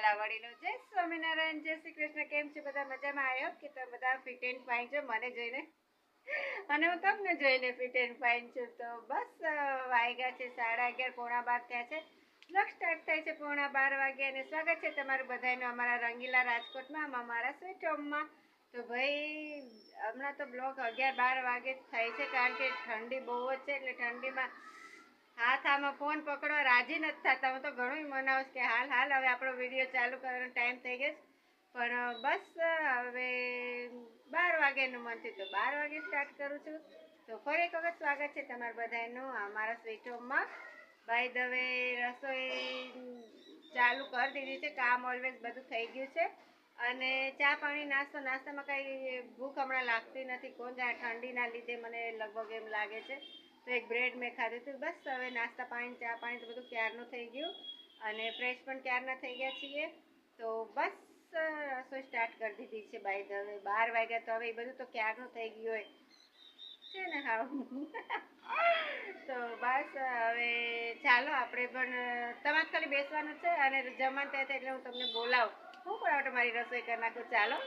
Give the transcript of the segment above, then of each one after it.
વાલા વડીલો, જય સ્વામિનારાયણ, જય શ્રી કૃષ્ણ. કેમ છે બધા? મજામાં? આવ્યો કે તમે બધા ફિટ એન્ડ ફાઇન છો મને જોઈને, અને હું તમને જોઈને ફિટ એન્ડ ફાઇન છું. તો બસ વાગ્યા છે 11:30, પોણા 12 થયા છે. બ્લોગ સ્ટાર્ટ થાય છે પોણા 12 વાગે, અને સ્વાગત છે તમારું બધાનું અમારા રંગીલા રાજકોટમાં, અમારા સ્વીટ હોમમાં. તો ભાઈ હમણાં તો બ્લોગ 11-12 વાગે જ થાય છે, કારણ કે ઠંડી બહુ જ છે. એટલે ઠંડીમાં હાથ આમાં ફોન પકડવા રાજી નથી થતા. હું તો ઘણું મનાવું કે હાલ હવે આપણો વિડીયો ચાલુ કરવાનો ટાઈમ થઈ ગયો, પણ બસ હવે 12 વાગ્યાનું મન થયું તો 12 વાગે સ્ટાર્ટ કરું છું. તો ફરી એક વખત સ્વાગત છે તમારા બધાનું અમારા સ્વીટ હોમમાં. બાય ધ વે રસોઈ ચાલુ કરી દીધી છે, કામ ઓલવેઝ બધું થઈ ગયું છે, અને ચા પાણી નાસ્તામાં કાંઈ ભૂખ હમણાં લાગતી નથી. કોણ જાણે ઠંડીના લીધે મને લગભગ એમ લાગે છે. તો એક બ્રેડ મેં ખાધું હતું. બસ હવે નાસ્તા પાણી ચા પાણી તો બધું ક્યારનું થઈ ગયું, અને ફ્રેશ પણ ક્યારના થઈ ગયા છીએ. તો બસ રસોઈ સ્ટાર્ટ કરી દીધી છે. બાય ધ વે 12 વાગ્યા, તો હવે એ બધું તો ક્યારનું થઈ ગયું હોય છે ને. હા તો બસ હવે ચાલો આપણે પણ, તમારે ખાલી બેસવાનું છે અને જમવાનું થાય એટલે હું તમને બોલાવું. હું પણ તમારી રસોઈ કરી નાખું. ચાલો.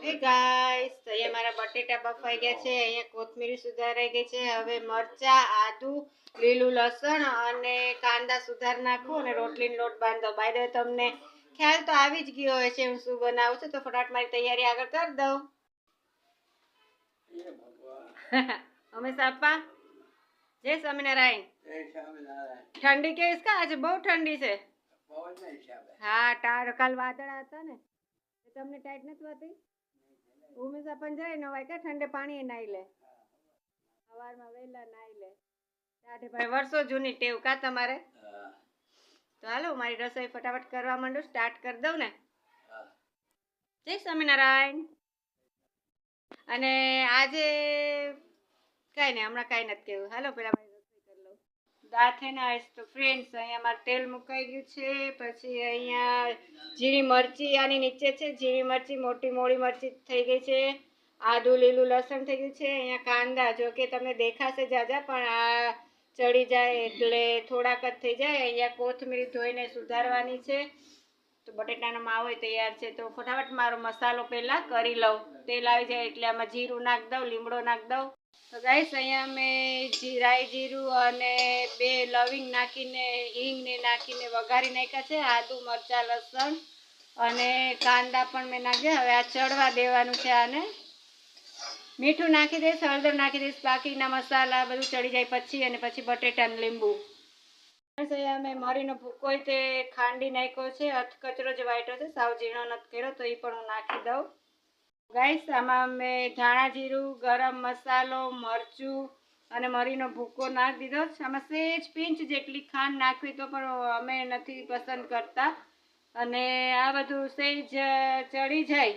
હે ગાઈસ, અહીંયા મારા બટેટા બફાઈ ગયા છે, અહીંયા કોથમીર સુધારાઈ ગઈ છે. હવે મરચા, આદુ, લીલું લસણ અને કાંદા સુધાર નાખું અને રોટલીનો લોટ બાંધો. બાય ધ વે તમને ખ્યાલ તો આવી જ ગયો હોય છે હું શું બનાવું છું, તો ફટાફટ મારી તૈયારી આગળ કરી દઉં. હંમેશા આપા જય સ્વામિનારાયણ. ઠંડી કેવીશ કા? આજે બહુ ઠંડી છે. હા, કાલ વાદળા હતા ને, તમને ટાઈટ નથી વાતી? ઉમેશા પણ જાય ને વાય, ઠંડે પાણી નાઈ લે, સવારમાં વહેલા નાઈ લે. દાઢે ભાઈ વર્ષો જૂની ટેવ કા તમારે? તો હાલો મારી રસોઈ ફટાફટ કરવા માંડું, સ્ટાર્ટ કરી દઉં ને. જય સ્વામિનારાયણ. અને આજે કાંઈ નહીં, હમણાં કાંઈ નથી કેવું. હાલો પેલા મારી રસોઈ કરી લઉં. દાળ થઈને આવીશ. તો ફ્રેન્ડ્સ, અહીંયા મારે તેલ મુકાઈ ગયું છે. પછી અહીંયા ઝીણી મરચી આની નીચે છે, ઝીણી મરચી, મોટી મોડી મરચી થઈ ગઈ છે. આદુ લીલું લસણ થઈ ગયું છે. અહીંયા કાંદા, જો કે તમને દેખાશે જાજા, પણ આ ચડી જાય એટલે થોડાક જ થઈ જાય. અહીંયા કોથમીર ધોઈને સુધારવાની છે. તો બટેટાનો માવો તૈયાર છે. તો ફટાફટ મારો મસાલો પહેલાં કરી લઉં. તેલ આવી જાય એટલે આમાં જીરું નાખી દઉં, લીમડો નાખી દઉં. તો ગાઈસ, અહીંયા મેં રાઈ જીરું અને 2 લવિંગ નાખીને, હિંગને નાખીને વઘારી નાખ્યા છે. આદુ, મરચાં, લસણ અને કાંદા પણ મેં નાખ્યા. હવે આ ચડવા દેવાનું છે. આને મીઠું નાખી દઈશ, હળદર નાખી દઈશ, બાકીના મસાલા બધું ચડી જાય પછી, અને પછી બટેટાનું લીંબુ. અહીંયા મેં મરીનો ભૂકો તે ખાંડી નાખ્યો છે, કચરો જ વાટ્યો છે, સાવ ઝીણો નથી કર્યો, તો એ પણ હું નાખી દઉં. ગાઈસ, આમાં મેં ધાણા જીરું, ગરમ મસાલો, મરચું અને મરીનો ભૂકો નાખી દીધો. આમાં સેજ પિંચ જેટલી ખાંડ નાખવી, તો પણ અમે નથી પસંદ કરતા. અને આ બધું સેજ ચડી જાય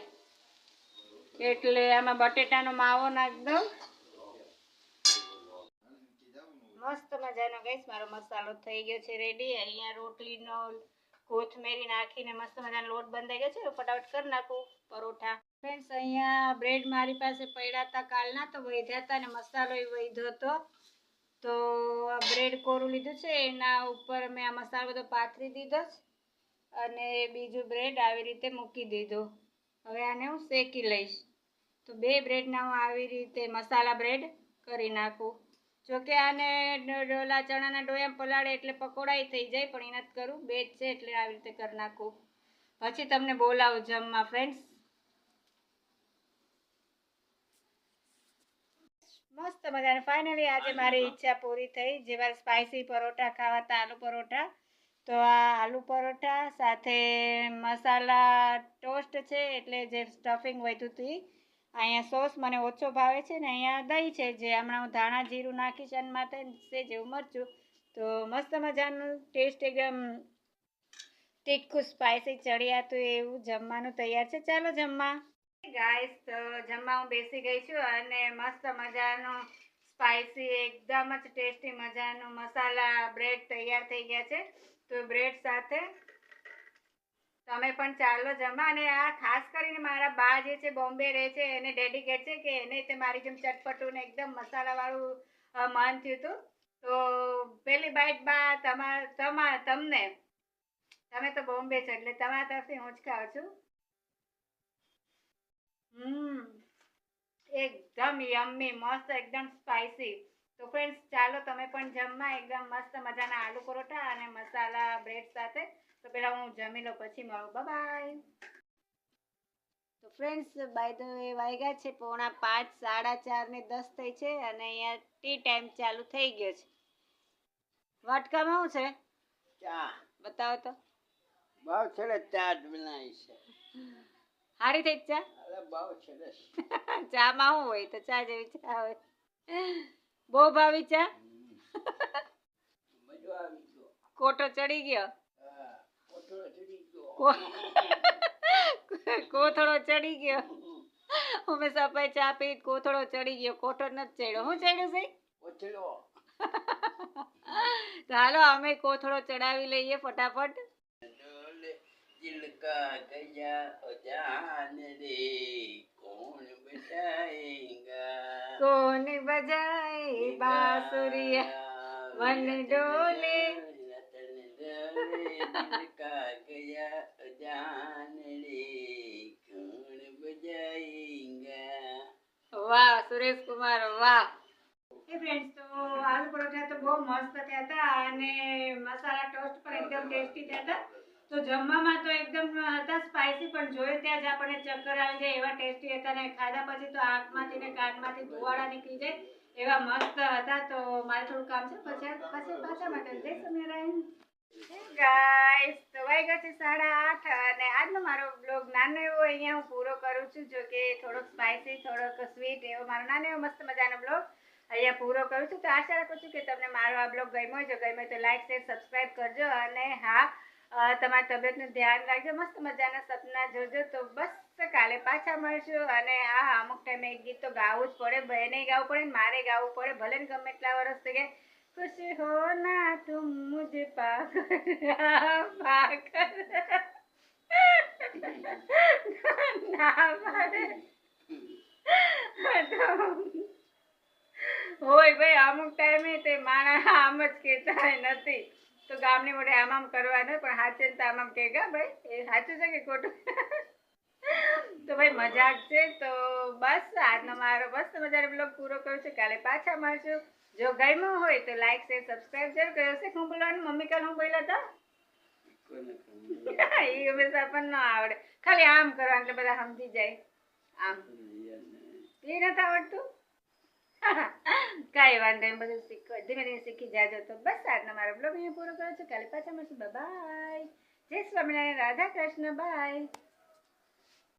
એટલે આમાં બટેટાનો માવો નાખી દઉં. મસ્ત મજાનો ગાઈસ મારો મસાલો થઈ ગયો છે રેડી. અહીંયા રોટલીનો કોથમીર નાખીને મસ્ત મજાનો લોટ બંધાઈ ગયો છે. ફટાફટ કરી નાખું પરોઠા. ફ્રેન્ડ્સ, અહીંયા બ્રેડ મારી પાસે પડ્યા હતા કાલના, તો વધ્યા હતા, ને મસાલો એ વધ્યો હતો. તો આ બ્રેડ કોરું લીધું છે, એના ઉપર મેં આ મસાલો બધો પાથરી દીધો અને બીજું બ્રેડ આવી રીતે મૂકી દીધું. હવે આને હું શેકી લઈશ. તો 2 બ્રેડના હું આવી રીતે મસાલા બ્રેડ કરી નાખું. જોકે આને ડોલા ચણાના ડોયા પલાળે એટલે પકોડાઈ થઈ જાય, પણ એ નથી કરું, 2 જ છે એટલે આવી રીતે કરી નાખું. પછી તમને બોલાવું જમવા ફ્રેન્ડ્સ. મસ્ત મજાને ફાઇનલી આજે મારી ઈચ્છા પૂરી થઈ. જે મારે સ્પાઇસી પરોઠા ખાવા હતા, આલુ પરોઠા, તો આ આલુ પરોઠા સાથે મસાલા ટોસ્ટ છે, એટલે જે સ્ટફિંગ વધ્યું હતું. અહીંયા સોસ મને ઓછો ભાવે છે, ને અહીંયા દહીં છે, જે હમણાં હું ધાણા જીરું નાખીશ અને માથે છે જેવું મરચું. તો મસ્ત મજાનું ટેસ્ટ એકદમ તીખું સ્પાઇસી ચડિયા હતું એવું જમવાનું તૈયાર છે. ચાલો જમવા. ગાઈસ, તો જમવા હું બેસી ગઈ છું, અને મસ્ત મજાનું સ્પાઇસી એકદમ જ ટેસ્ટી મજાનું મસાલા બ્રેડ તૈયાર થઈ ગયા છે. તો બ્રેડ સાથે તમે પણ ચાલો જમવા. અને આ ખાસ કરીને મારા બા જે છે બોમ્બે રહે છે, એને ડેડિકેટ છે કે એને તે મારી જેમ ચટપટું ને એકદમ મસાલાવાળું મન થયું હતું. તો પહેલી બાઈટ બા તમને તમે તો બોમ્બે છો એટલે તમારા તરફથી હું જ ખાઉં છું. એકદમ યમ્મી મસ્ત એકદમ સ્પાઈસી. તો ફ્રેન્ડ્સ ચાલો તમે પણ જમવા એકદમ મસ્ત મજાના આલુ પરોઠા અને મસાલા બ્રેડ સાથે. તો પેલા હું જમી લઉં પછી મળું. બાય. તો ફ્રેન્ડ્સ બાય ધ વે વાગ્યા છે 4:45, 4:30 ને 10 થઈ છે અને અહીંયા ટી ટાઈમ ચાલુ થઈ ગયો છે. વાટકામાં શું છે? ચા. બતાવો તો. બહુ સરસ ચા બનાવી છે. હારી થઈ ચા? અરે બહુ સરસ. ચામાં શું હોય? તો ચા જેવી ચા હોય. બહુ ભાવી ચા? મજો આવી ગયો. કોટો ચડી ગયો? હા, કોટો ચડી ગયો. કોથળો ચડી ગયો. અમે સપાઈ ચા પી કોથળો ચડી ગયો. કોટો નથી ચડ્યો. હું ચડ્યું છે? કોથળો. તો હાલો અમે કોથળો ચડાવી લઈએ ફટાફટ. ચિલકા ગયા જાન રે કોણ બજાએગા કોણ બજાએ બાંસુરિયા વન ડોલે રતન ડોલે ચિલકા ગયા જાન રે કોણ બજાએગા. વાહ સુરેશ કુમાર વાહ. ફ્રેન્ડ્સ તો આલુ પરોઠા તો બહુ મસ્ત થયા હતા અને મસાલા ટોસ્ટ પણ એકદમ ટેસ્ટી થયા હતા. તો જમવામાં તો એકદમ હતા સ્પાઈસી પણ જોઈએ ત્યાં જ આપણને ચક્કર આવી જાય એવા ટેસ્ટી હતા ને ખાધા પછી તો આંખમાંથી ને કાનમાંથી ધુવાડા નીકળી જાય એવા મસ્ત હતા. તો મારે થોડું કામ છે પછી પાછા માટે જય સ્વામિનારાયણ. ગાઈસ તો વાગ્યા છે 8:30 અને આજનો મારો બ્લોગ નાનો એવો અહીંયા હું પૂરો કરું છું. જો કે થોડોક સ્પાઈસી થોડોક સ્વીટ એવો મારો નાનો એવો મસ્ત મજાનો બ્લોગ અહીંયા પૂરો કરું છું. તો આશા રાખું છું કે તમને મારો આ બ્લોગ ગમ્યો હોય. જો ગમ્યો તો લાઈક શેર સબસ્ક્રાઈબ કરજો અને હા તમારી તબિયતનું ધ્યાન રાખજો. મસ્ત મજાના સપના જોજો. તો બસ કાલે પાછા મળશું અને હા અમુક ટાઈમે એક ગીત તો ગાવું જ પડે. બહેને ગાવું પડે ને મારે ગાવું પડે ભલે ને ગમે એટલા વર્ષ થઈ ગયા. खुश हो ना तुम मुझे पाकर હોય ભાઈ અમુક ટાઈમે તે માણસ આમ જ કહેતા નથી. તો ગામની મોઢે આમ કરવાનું પણ હાચે તો આમ કે ગા ભાઈ એ સાચું છે કે ખોટું? તો ભાઈ મજાક છે. તો બસ આજનો મારો મસ્ત મજાનો બ્લોગ પૂરો કરું છું. કાલે પાછા મળશું. જો ગમ્યું હોય તો લાઈક શેર સબસ્ક્રાઈબ જરૂર કરજો. શું બોલવાનું? મમ્મી કાલ હું બોલ્યા હતા? એ હંમેશા પણ ન આવડે. ખાલી આમ કરવાનું એટલે બધા સમજી જાય. આમ એ નથી આવડતું? કાંઈ વાંધો નહીં બધું શીખવા ધીમે ધીમે શીખી જાજો. તો બસ આજનો મારો બ્લોગ અહીંયા પૂરો કરું છું. કાલે પાછા મળશું. બાય. જય સ્વામિનારાયણ. રાધા કૃષ્ણ. બાય.